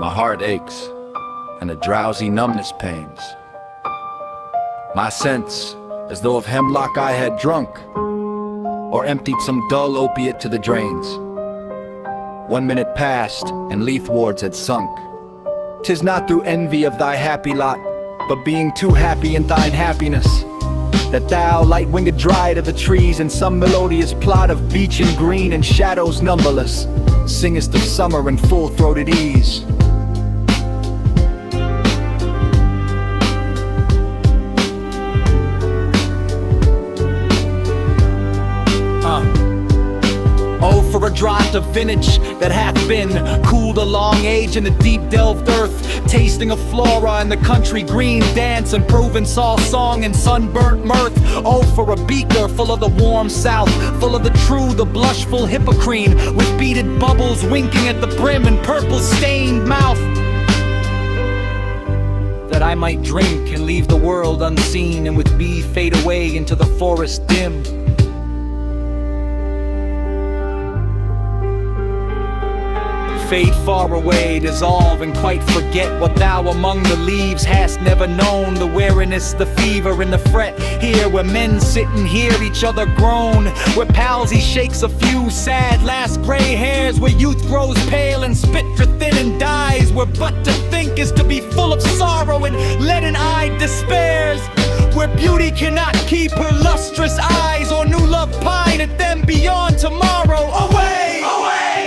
My heart aches, and a drowsy numbness pains my sense, as though of hemlock I had drunk, or emptied some dull opiate to the drains. 1 minute passed, and Leithwards had sunk. 'Tis not through envy of thy happy lot, but being too happy in thine happiness, that thou, light-winged dryad of the trees, in some melodious plot of beech and green and shadows numberless, singest of summer in full-throated ease. Oh, for a draught of vintage that hath been cooled a long age in the deep delved earth, tasting of flora and the country green dance and Provençal song and sunburnt mirth. Oh, for a beaker full of the warm south, full of the true, the blushful hippocrene, with beaded bubbles winking at the brim and purple stained mouth, that I might drink and leave the world unseen, and with me fade away into the forest dim. Fade far away, dissolve, and quite forget what thou among the leaves hast never known. The weariness, the fever, and the fret. Here where men sit and hear each other groan, where palsy shakes a few sad last gray hairs, where youth grows pale and spectre thin and dies, where but to think is to be full of sorrow and leaden-eyed despairs, where beauty cannot keep her lustrous eyes, or new love pine at them beyond tomorrow. Away!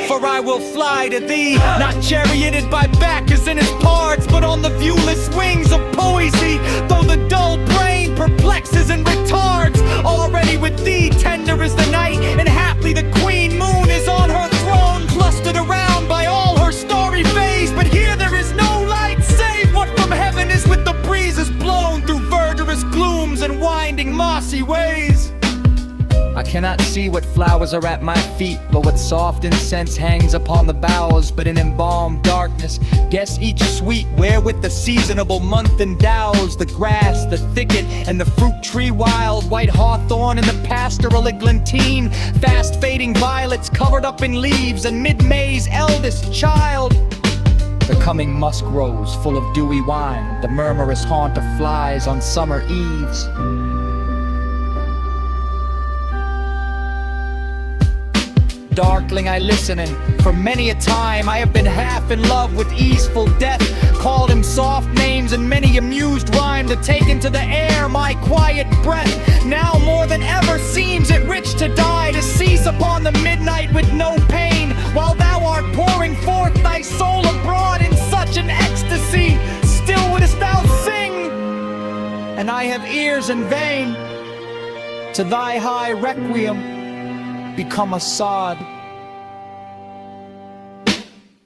For I will fly to thee, not charioted by Bacchus and his pards, but on the viewless wings of poesy, though the dull brain perplexes and retards. Already with thee tender is the night, and haply the queen moon is on her throne, clustered around by all her starry face. But here there is no light, save what from heaven is with the breezes blown through verdurous glooms and winding mossy ways. I cannot see what flowers are at my feet, but what soft incense hangs upon the boughs. But in embalmed darkness, guess each sweet wherewith the seasonable month endows the grass, the thicket, and the fruit tree wild, white hawthorn and the pastoral eglantine, fast fading violets covered up in leaves, and mid-May's eldest child. The coming musk rose full of dewy wine, the murmurous haunt of flies on summer eves. Darkling I listen, and for many a time I have been half in love with easeful death, called him soft names and many amused rhyme, to take into the air my quiet breath. Now more than ever seems it rich to die, to cease upon the midnight with no pain, while thou art pouring forth thy soul abroad in such an ecstasy. Still wouldst thou sing, and I have ears in vain, to thy high requiem become a sod.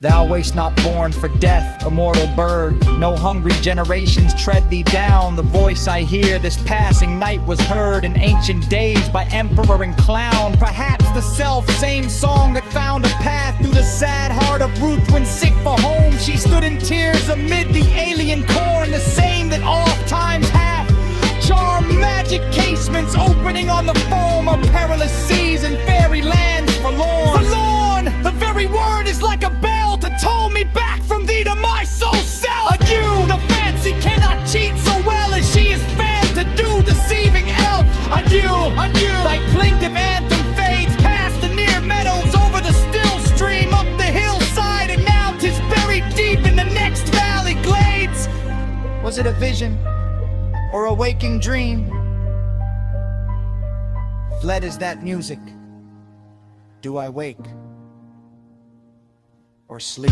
Thou wast not born for death, immortal bird. No hungry generations tread thee down. The voice I hear this passing night was heard in ancient days by emperor and clown. Perhaps the self-same song that found a path through the sad heart of Ruth when sick for home she stood in tears amid the alien corn, the same that oft times hath charm magic casements opening on the foam of perilous seas and fairy lands forlorn. Forlorn! The very word is like a bell to toll me back from thee to my soul self. Adieu! The fancy cannot cheat so well as she is fanned to do, deceiving elf. Adieu! Adieu! Thy plaintive anthem fades past the near meadows, over the still stream, up the hillside, and now 'tis buried deep in the next valley glades. Was it a vision, or a waking dream? Fled is that music. Do I wake or sleep?